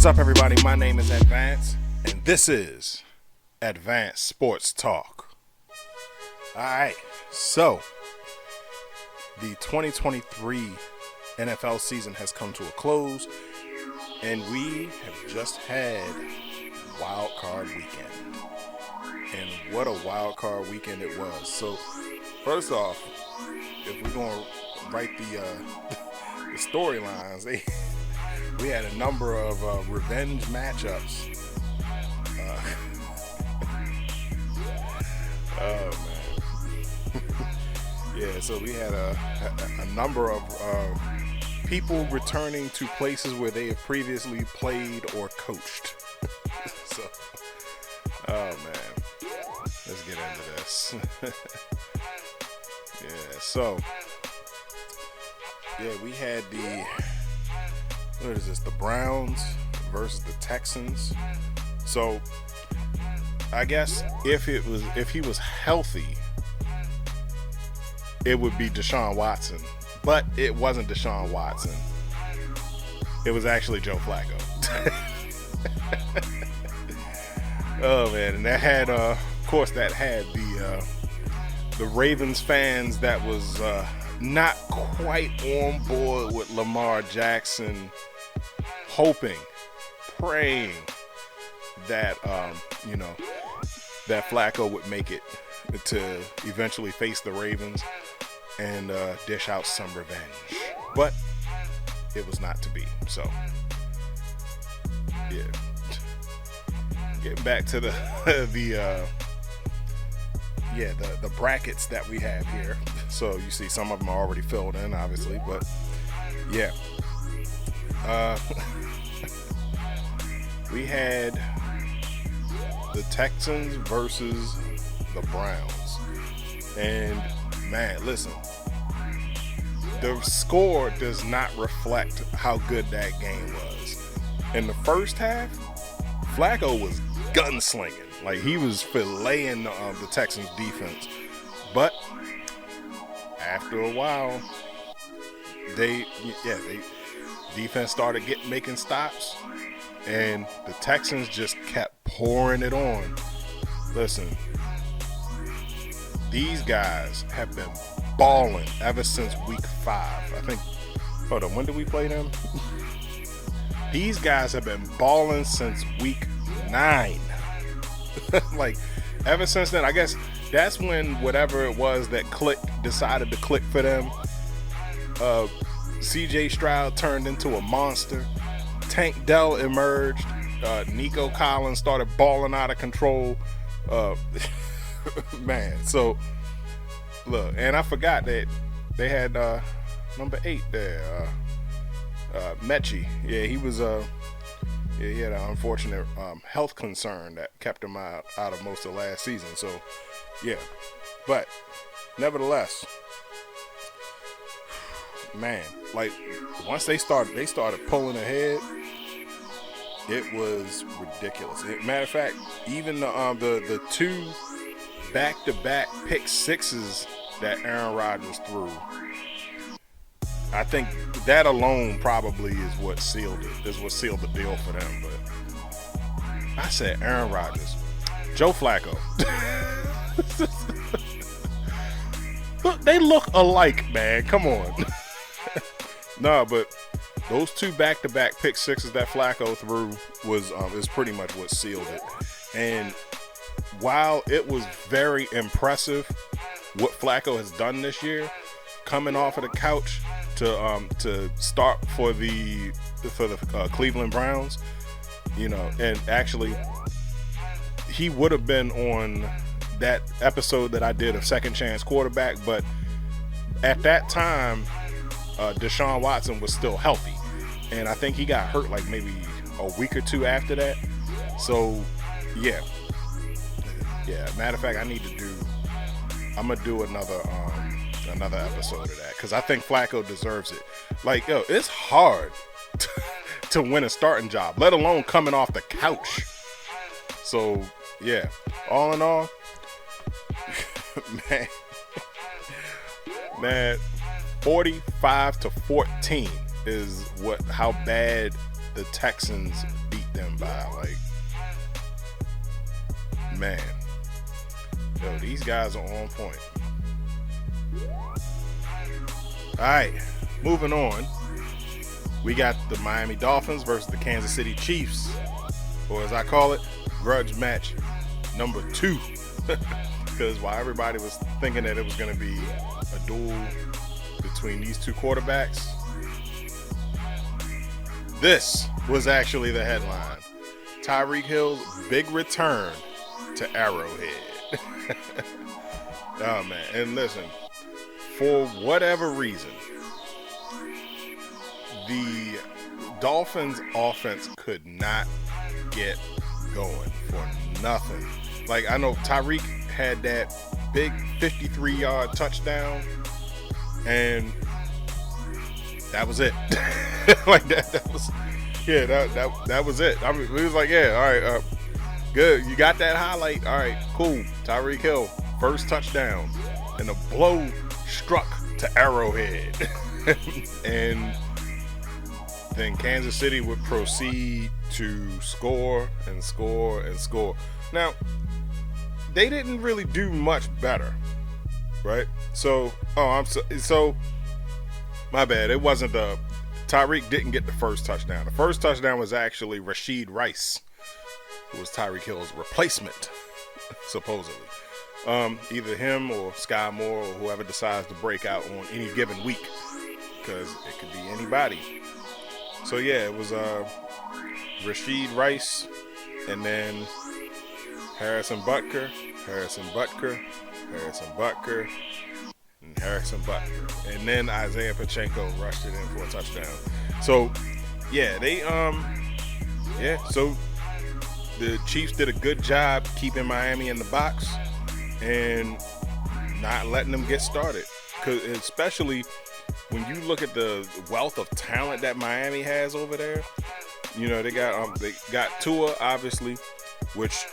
up, everybody? My name is Advance, and this is Advanced Sports Talk. Alright, so the 2023 NFL season has come to a close, and we have just had Wild Card Weekend. And what a Wild Card Weekend it was. So, first off, if we're going to write the storylines, we had a number of revenge matchups. Oh man. Yeah, so we had a number of people returning to places where they have previously played or coached. So, oh man, let's get into this. Yeah, so we had the Browns versus the Texans. So I guess if he was healthy, it would be Deshaun Watson. But it wasn't Deshaun Watson. It was actually Joe Flacco. Oh man, and that had of course the Ravens fans that was not quite on board with Lamar Jackson, hoping, praying that that Flacco would make it to eventually face the Ravens and dish out some revenge, but it was not to be. So yeah, getting back to the the brackets that we have here. So you see some of them are already filled in, obviously, but yeah. We had the Texans versus the Browns. And man, listen, the score does not reflect how good that game was. In the first half, Flacco was gunslinging. Like, he was filleting the Texans defense. But after a while, they defense started making stops, and the Texans just kept pouring it on. Listen, these guys have been balling ever since week 5. I think, hold on, when did we play them? These guys have been balling since week 9. Like, ever since then, I guess that's when whatever it was that decided to click for them. CJ Stroud turned into a monster. Tank Dell emerged. Nico Collins started balling out of control. Man, so look, and I forgot that they had number 8 there, Mechie. Yeah, he was he had an unfortunate health concern that kept him out of most of last season. So yeah, but nevertheless, man, like once they started pulling ahead, it was ridiculous. Matter of fact, even the 2 back-to-back pick sixes that Aaron Rodgers threw, I think that alone probably is what sealed the deal for them. But I said Aaron Rodgers, Joe Flacco. Look, they look alike, man. Come on. No, but those 2 back-to-back pick sixes that Flacco threw is pretty much what sealed it. And while it was very impressive what Flacco has done this year, coming off of the couch to start for the Cleveland Browns, and actually he would have been on that episode that I did of Second Chance Quarterback, but at that time Deshaun Watson was still healthy, and I think he got hurt like maybe a week or 2 after that. So yeah. Matter of fact, I'm gonna do another episode of that, because I think Flacco deserves it. Like, yo, it's hard to win a starting job, let alone coming off the couch. So yeah, all in all, man, 45-14 is how bad the Texans beat by. Like, man, yo, these guys are on point. All right, moving on. We got the Miami Dolphins versus the Kansas City Chiefs, or as I call it, grudge match number 2. Because while everybody was thinking that it was going to be a duel between these two quarterbacks, this was actually the headline. Tyreek Hill's big return to Arrowhead. Oh, man. And listen, for whatever reason, the Dolphins offense could not get going for nothing. Like, I know Tyreek had that big 53-yard touchdown, and that was it. Like that was, yeah, that was it. I mean, it was like, yeah, all right, good. You got that highlight. All right, cool. Tyreek Hill, first touchdown, and a blow struck to Arrowhead, and then Kansas City would proceed to score and score and score. Now, they didn't really do much better, right? So, so my bad. It wasn't Tyreek didn't get the first touchdown. The first touchdown was actually Rashid Rice, who was Tyreek Hill's replacement, supposedly. Either him or Sky Moore or whoever decides to break out on any given week, because it could be anybody. So yeah, it was Rashid Rice, and then Harrison Butker, and Harrison Butker. And then Isaiah Pacheco rushed it in for a touchdown. So, yeah, so the Chiefs did a good job keeping Miami in the box and not letting them get started. 'Cause especially when you look at the wealth of talent that Miami has over there, you know, they got Tua, obviously, which,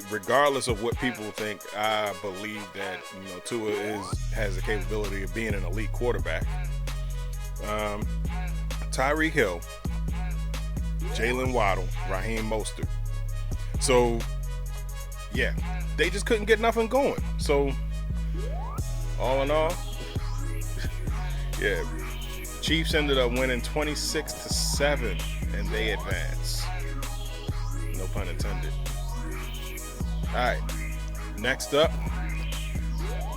regardless of what people think, I believe that, you know, Tua has the capability of being an elite quarterback. Tyreek Hill, Jalen Waddle, Raheem Mostert. So, yeah, they just couldn't get nothing going. So, all in all, yeah, Chiefs ended up winning 26-7, and they advance. No pun intended. All right, next up,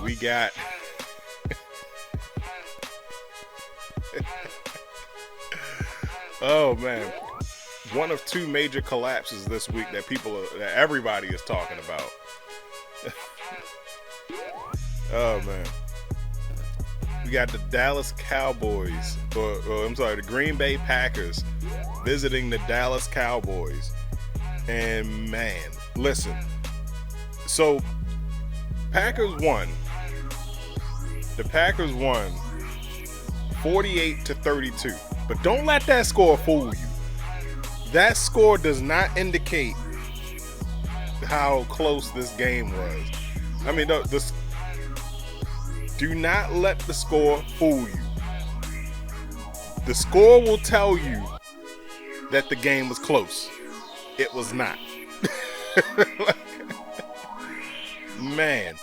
we got oh man, one of two major collapses this week that everybody is talking about. Oh man, we got the Dallas Cowboys, the Green Bay Packers visiting the Dallas Cowboys, and man, listen. So, the Packers won 48-32. But don't let that score fool you. That score does not indicate how close this game was. I mean, do not let the score fool you. The score will tell you that the game was close. It was not. Man,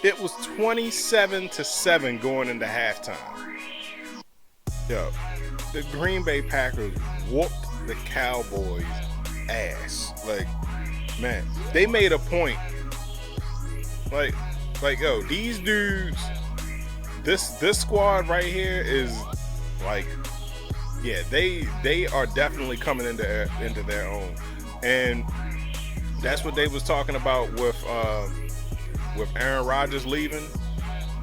it was 27-7 going into halftime. Yo, the Green Bay Packers whooped the Cowboys' ass. Like, man, they made a point. Like, yo, these dudes, this squad right here is like, yeah, they are definitely coming into their own, and that's what they was talking about with Aaron Rodgers leaving,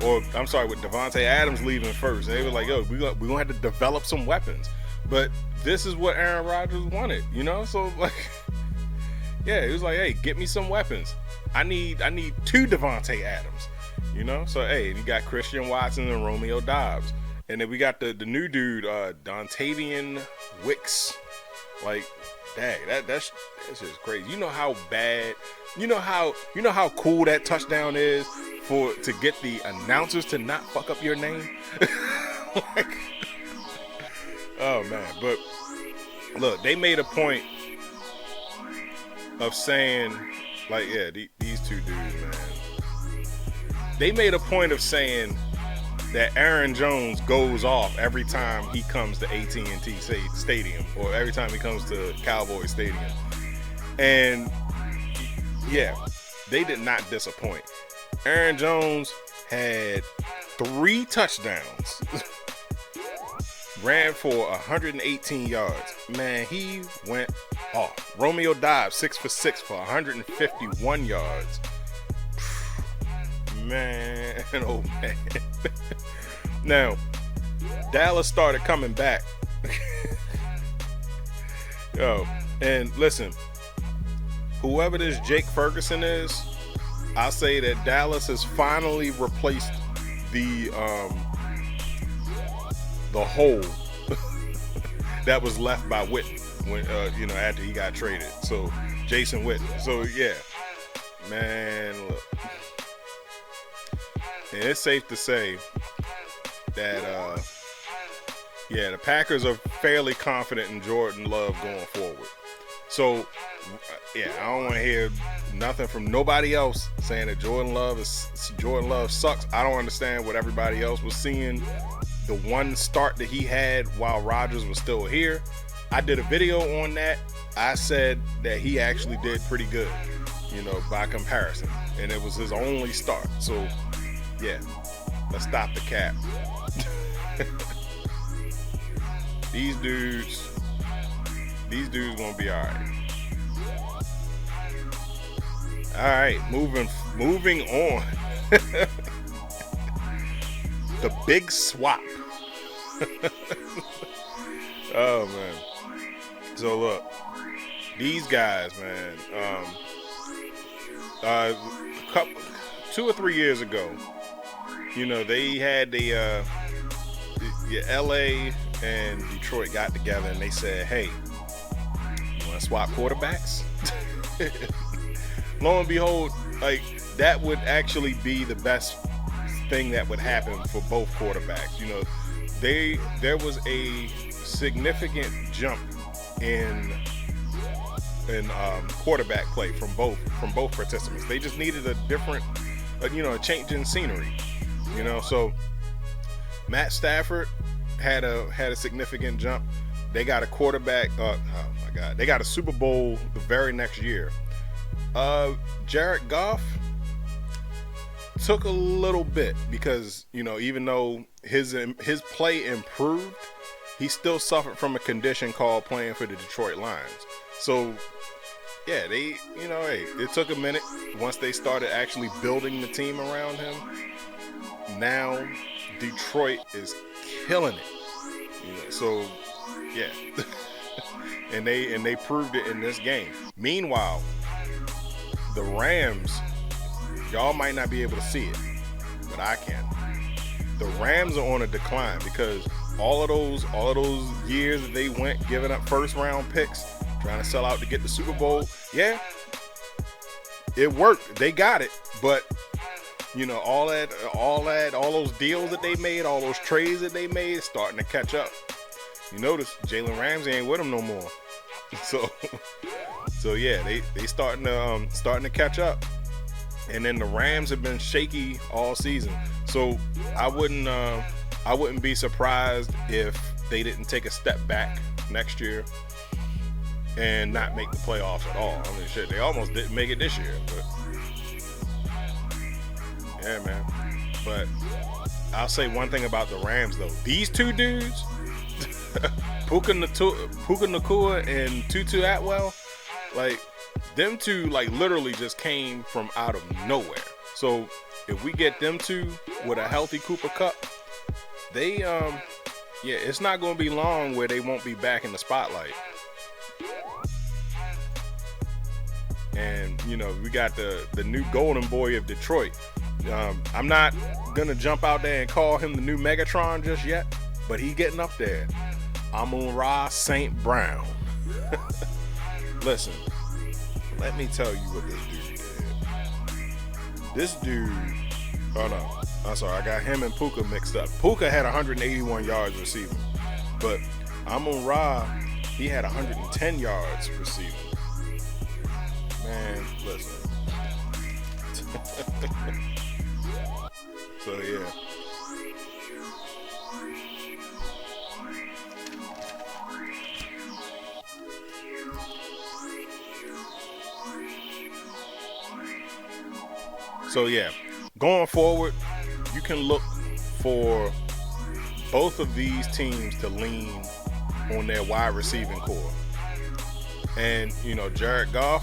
or I'm sorry, with Devontae Adams leaving first. And they were like, yo, we're gonna have to develop some weapons. But this is what Aaron Rodgers wanted, you know? So, like, yeah, he was like, hey, get me some weapons. I need 2 Devontae Adams, you know? So, hey, you got Christian Watson and Romeo Doubs. And then we got the new dude, Dontavian Wicks. Like, dang, that's just crazy. You know how bad, you know how cool that touchdown is to get the announcers to not fuck up your name. Like, oh man, but look, they made a point of saying, like, yeah, these two dudes, man. They made a point of saying that Aaron Jones goes off every time he comes to AT&T Stadium, or every time he comes to Cowboy Stadium. And yeah, they did not disappoint. Aaron Jones had 3 touchdowns, ran for 118 yards. Man, he went off. Romeo Doubs, 6 for 6 for 151 yards. Man, oh man. Now, Dallas started coming back. Yo, and listen, whoever this Jake Ferguson is, I say that Dallas has finally replaced the hole that was left by Witten when after he got traded. So Jason Witten. So yeah, man, look. And it's safe to say that the Packers are fairly confident in Jordan Love going forward. So yeah, I don't want to hear nothing from nobody else saying that Jordan Love sucks. I don't understand what everybody else was seeing. The one start that he had while Rodgers was still here, I did a video on that. I said that he actually did pretty good, by comparison, and it was his only start. So yeah, let's stop the cap. These dudes gonna be all right. All right, moving on. The big swap. Oh man. So look, these guys, man. 2 or 3 years ago, they had the LA and Detroit got together and they said, hey, you want to swap quarterbacks? Lo and behold, like, that would actually be the best thing that would happen for both quarterbacks. There was a significant jump in quarterback play from both participants. They just needed a different, a change in scenery. So Matt Stafford had a significant jump. They got a quarterback. Oh my God, they got a Super Bowl the very next year. Jared Goff took a little bit because even though his play improved, he still suffered from a condition called playing for the Detroit Lions. So yeah, it took a minute once they started actually building the team around him. Now Detroit is killing it. So yeah. and they proved it in this game. Meanwhile, the Rams, y'all might not be able to see it, but I can. The Rams are on a decline because all of those years that they went giving up first round picks, trying to sell out to get the Super Bowl, yeah, it worked. They got it, but all those deals that they made, all those trades that they made, starting to catch up. You notice Jalen Ramsey ain't with them no more. So yeah, they starting to catch up. And then the Rams have been shaky all season. So I wouldn't be surprised if they didn't take a step back next year and not make the playoffs at all. I mean, shit, they almost didn't make it this year, but yeah, man. But I'll say one thing about the Rams though. These two dudes, Puka Nacua and Tutu Atwell, like, them two, like, literally just came from out of nowhere. So if we get them two with a healthy Cooper Kupp, they it's not going to be long where they won't be back in the spotlight. And we got the new golden boy of Detroit. I'm not gonna jump out there and call him the new Megatron just yet, but he's getting up there. Amon-Ra St. Brown. Listen, let me tell you what this dude did. This dude, oh no, I'm sorry, I got him and Puka mixed up. Puka had 181 yards receiving, but Amon-Ra He had 110 yards receiving. Man, listen. So yeah. So yeah, going forward, you can look for both of these teams to lean on their wide receiving core. And Jared Goff,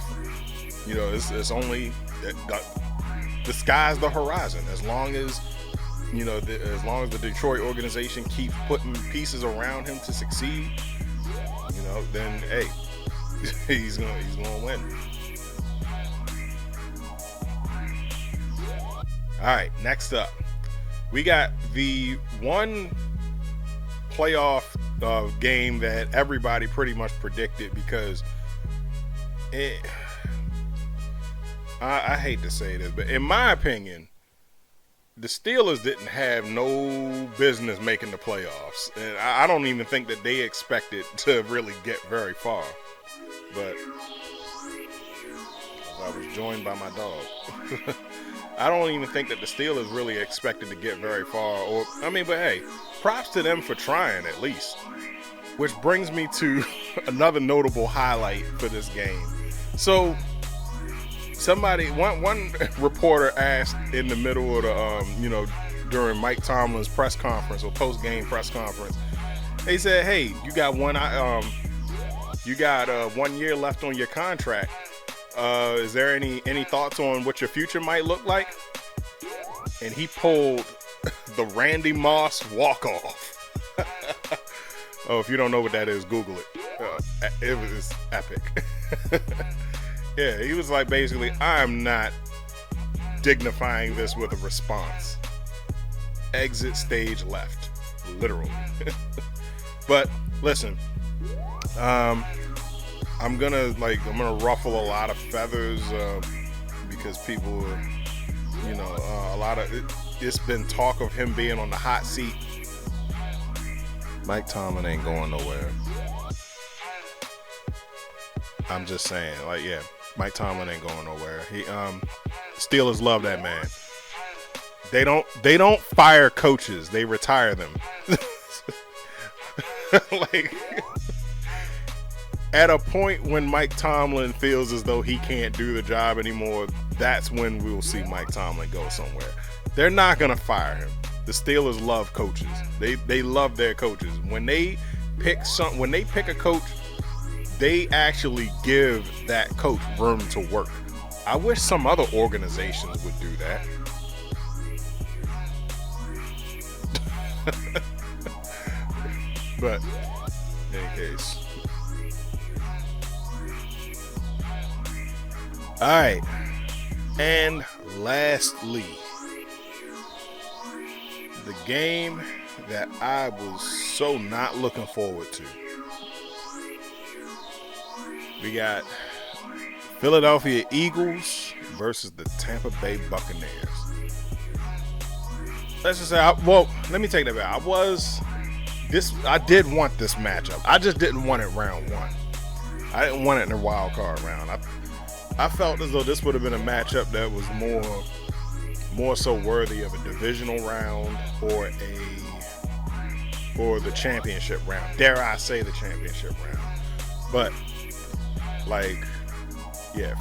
it's only the sky's the horizon. As long as the Detroit organization keeps putting pieces around him to succeed, then hey, he's gonna win. All right, next up, we got the one playoff game that everybody pretty much predicted because I hate to say this, but in my opinion, the Steelers didn't have no business making the playoffs. And I don't even think that they expected to really get very far. But I was joined by my dog. I don't even think that the Steelers really expected to get very far. But hey, props to them for trying at least. Which brings me to another notable highlight for this game. So, one reporter asked in the middle of the, during Mike Tomlin's press conference or post-game press conference, they said, "Hey, you got 1 year left on your contract. Is there any thoughts on what your future might look like?" And he pulled the Randy Moss walk-off. Oh, if you don't know what that is, Google it. It was epic. Yeah, he was like, basically, I'm not dignifying this with a response. Exit stage left, literally. But listen, I'm gonna ruffle a lot of feathers because people, it's been talk of him being on the hot seat. Mike Tomlin ain't going nowhere. I'm just saying, Mike Tomlin ain't going nowhere. Steelers love that man. They don't fire coaches, they retire them. At a point when Mike Tomlin feels as though he can't do the job anymore, that's when we'll see Mike Tomlin go somewhere. They're not gonna fire him. The Steelers love coaches. They love their coaches. When they pick a coach, they actually give that coach room to work. I wish some other organizations would do that. But in any case. All right. And lastly, the game that I was so not looking forward to. We got Philadelphia Eagles versus the Tampa Bay Buccaneers. Let's just say, let me take that back. I did want this matchup. I just didn't want it round one. I didn't want it in the wild card round. I felt as though this would have been a matchup that was more so worthy of a divisional round or the championship round. Dare I say the championship round. But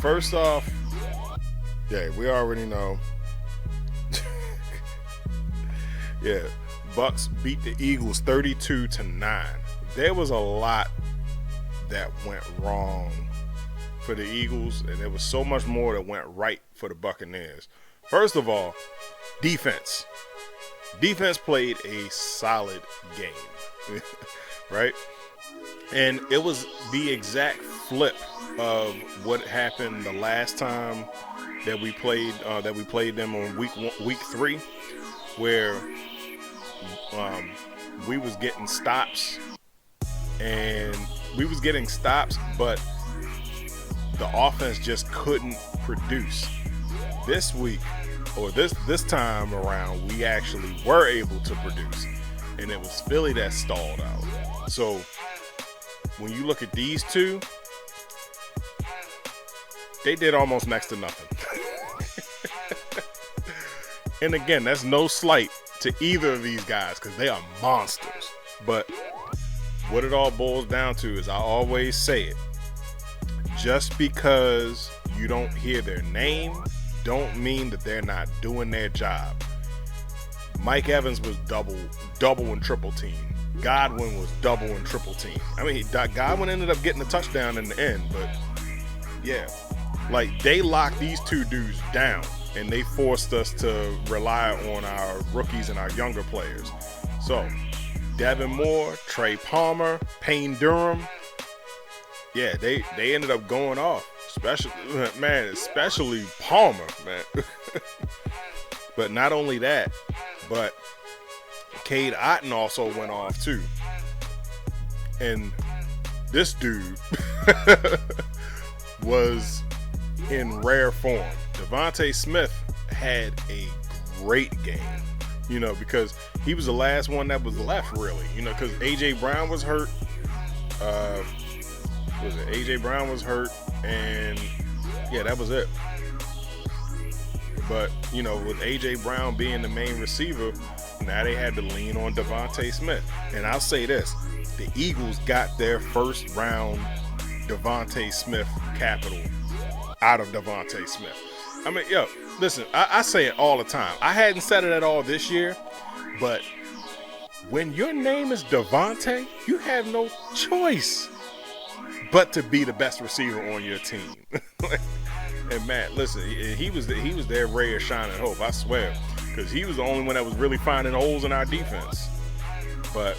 first off, we already know. Bucks beat the Eagles 32-9. There was a lot that went wrong for the Eagles, and there was so much more that went right for the Buccaneers. First of all, defense. Defense played a solid game, right? And it was the exact flip of what happened the last time that we played them on week 3, where we was getting stops, but the offense just couldn't produce. This week, or this time around, we actually were able to produce, and it was Philly that stalled out. So when you look at these two, they did almost next to nothing. And again, that's no slight to either of these guys because they are monsters. But what it all boils down to is, I always say it, just because you don't hear their name don't mean that they're not doing their job. Mike Evans was double and triple team. Godwin was double and triple team. I mean, Godwin ended up getting a touchdown in the end, but yeah, like they locked these two dudes down and they forced us to rely on our rookies and our younger players. So Devin Moore, Trey Palmer, Payne Durham, yeah, they ended up going off. Especially Palmer, man. But not only that, but Cade Otton also went off too. And this dude was in rare form. Devontae Smith had a great game, because he was the last one that was left, really, because A.J. Brown was hurt. A.J. Brown was hurt, and yeah, that was it. But, with A.J. Brown being the main receiver, now they had to lean on Devontae Smith. And I'll say this, the Eagles got their first round Devontae Smith capital out of Devontae Smith. I mean, listen, I say it all the time. I hadn't said it at all this year, but when your name is Devontae, you have no choice but to be the best receiver on your team. And Matt, listen, he was their ray of shining hope, I swear, because he was the only one that was really finding holes in our defense. But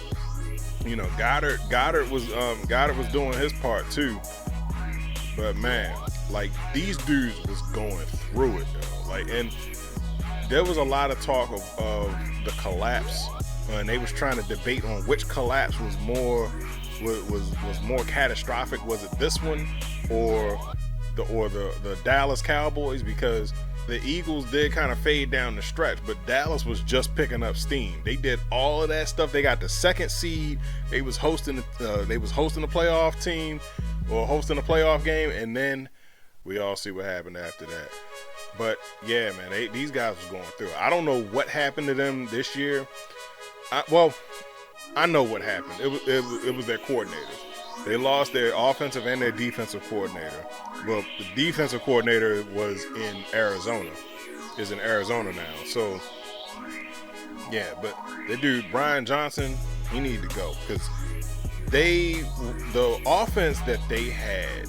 Goddard was doing his part too. But man, like these dudes was going through it though. Like, and there was a lot of talk of the collapse, and they was trying to debate on which collapse was more catastrophic. Was it this one or the Dallas Cowboys? Because the Eagles did kind of fade down the stretch, but Dallas was just picking up steam. They did all of that stuff. They got the second seed. They was hosting the playoff team, or hosting a playoff game, and then we all see what happened after that. But yeah, man, these guys was going through it. I don't know what happened to them this year. I know what happened. It was their coordinators. They lost their offensive and their defensive coordinator. Well, the defensive coordinator was in Arizona. Is in Arizona now. So, yeah, but the dude, Brian Johnson, he needed to go. Because the offense that they had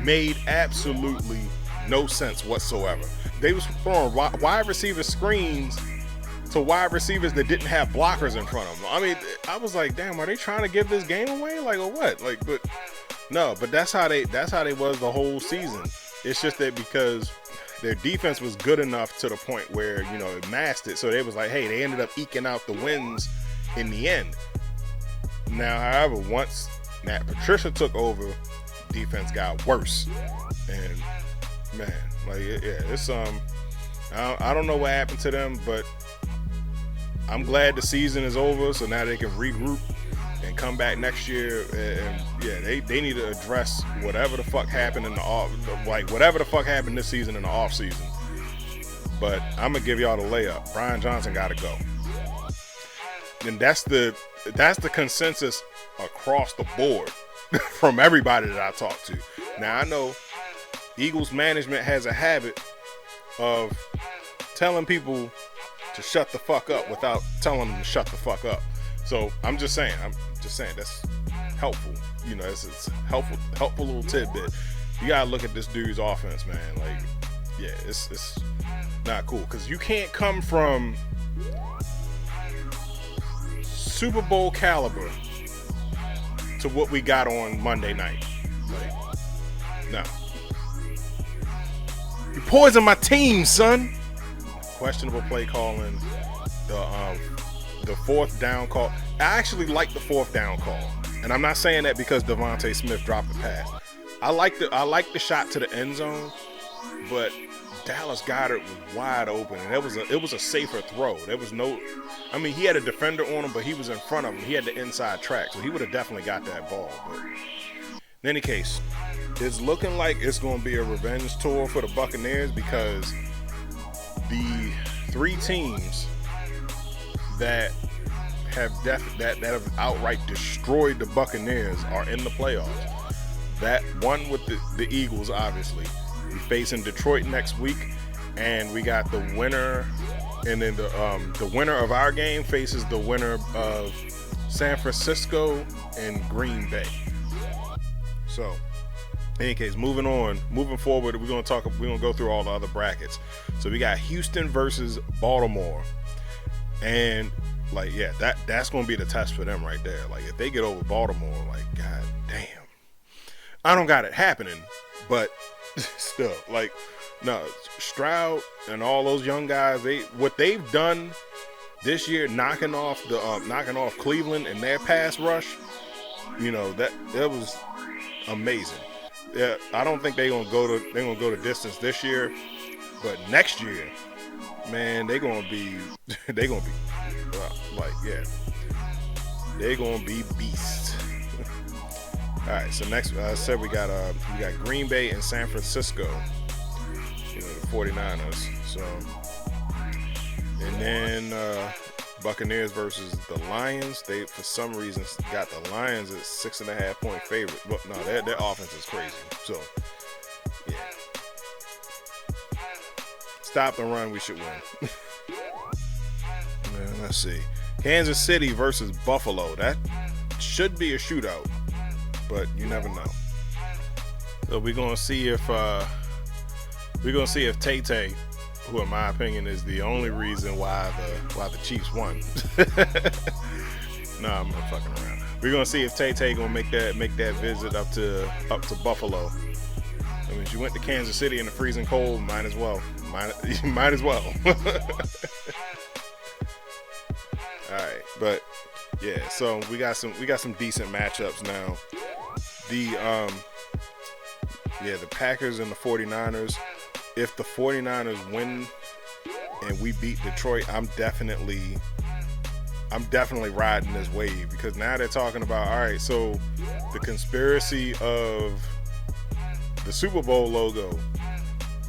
made absolutely no sense whatsoever. They was throwing wide receiver screens to wide receivers that didn't have blockers in front of them. I mean, I was like, damn, are they trying to give this game away? Like, or what? Like, but no, but that's how they was the whole season. It's just that because their defense was good enough to the point where, it masked it. So they was like, hey, they ended up eking out the wins in the end. Now, however, once Matt Patricia took over, defense got worse. And man, like, yeah, it's I don't know what happened to them, but I'm glad the season is over, so now they can regroup and come back next year. And yeah, they need to address whatever the fuck happened in the off, like whatever the fuck happened this season in the off season. But I'm gonna give y'all the layup. Brian Johnson got to go, and that's the consensus across the board from everybody that I talked to. Now I know Eagles management has a habit of telling people to shut the fuck up without telling them to shut the fuck up. So I'm just saying that's helpful. It's helpful little tidbit. You gotta look at this dude's offense, man. Like, yeah, it's not cool, because you can't come from Super Bowl caliber to what we got on Monday night. Like, no. You poisoned my team, son. Questionable play calling, the fourth down call. I actually like the fourth down call, and I'm not saying that because Devontae Smith dropped the pass. I like the shot to the end zone, but Dallas Goedert was wide open, and it was a safer throw. There was no, I mean, he had a defender on him, but he was in front of him. He had the inside track, so he would have definitely got that ball. But in any case, it's looking like it's going to be a revenge tour for the Buccaneers, because the 3 teams that have that have outright destroyed the Buccaneers are in the playoffs. That one with the Eagles, obviously. We facing Detroit next week, and we got the winner, and then the winner of our game faces the winner of San Francisco and Green Bay. So, in any case, moving forward, we're gonna go through all the other brackets. So we got Houston versus Baltimore, and like, yeah, that's gonna be the test for them right there. Like, if they get over Baltimore, like, god damn, I don't got it happening, but still, like, no, Stroud and all those young guys, what they've done this year, knocking off Cleveland and their pass rush, you know, that was amazing. Yeah, I don't think they're gonna go the distance this year, but next year, man, they're gonna be like, yeah, they're gonna be beasts. All right, so next, I said we got Green Bay and San Francisco, you know, the 49ers. So, and then Buccaneers versus the Lions. They, for some reason, got the Lions at 6.5 point favorite. But no, their offense is crazy. So, yeah, stop the run, we should win. Man, let's see, Kansas City versus Buffalo. That should be a shootout, but you never know. So we're gonna see if Tay, who in my opinion is the only reason why the Chiefs won. Nah, I'm not fucking around. We're gonna see if Tay gonna make that visit up to Buffalo. I mean, she went to Kansas City in the freezing cold. Might as well. Might as well. All right, but yeah, so we got some decent matchups now. The Packers and the 49ers. If the 49ers win and we beat Detroit, I'm definitely riding this wave, because now they're talking about, all right, so the conspiracy of the Super Bowl logo,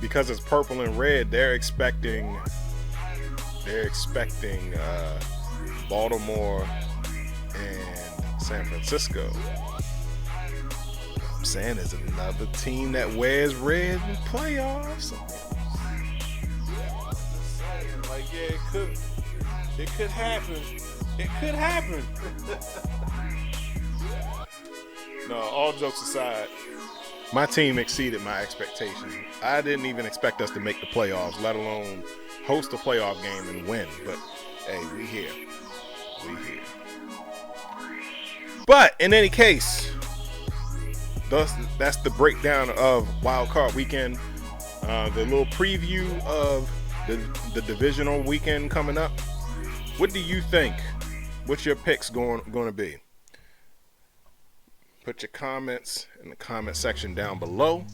because it's purple and red, they're expecting Baltimore and San Francisco. I'm saying there's another team that wears red in playoffs. Like, yeah, it could happen. It could happen. No, all jokes aside, my team exceeded my expectations. I didn't even expect us to make the playoffs, let alone host a playoff game and win. But hey, we here. But in any case, that's the breakdown of Wild Card Weekend. The little preview of the divisional weekend coming up. What do you think? What's your picks going to be? Put your comments in the comment section down below.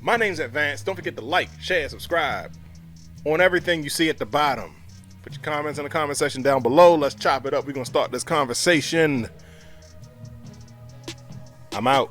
My name's Advance. Don't forget to like, share, subscribe on everything you see at the bottom. Put your comments in the comment section down below. Let's chop it up. We're going to start this conversation. I'm out.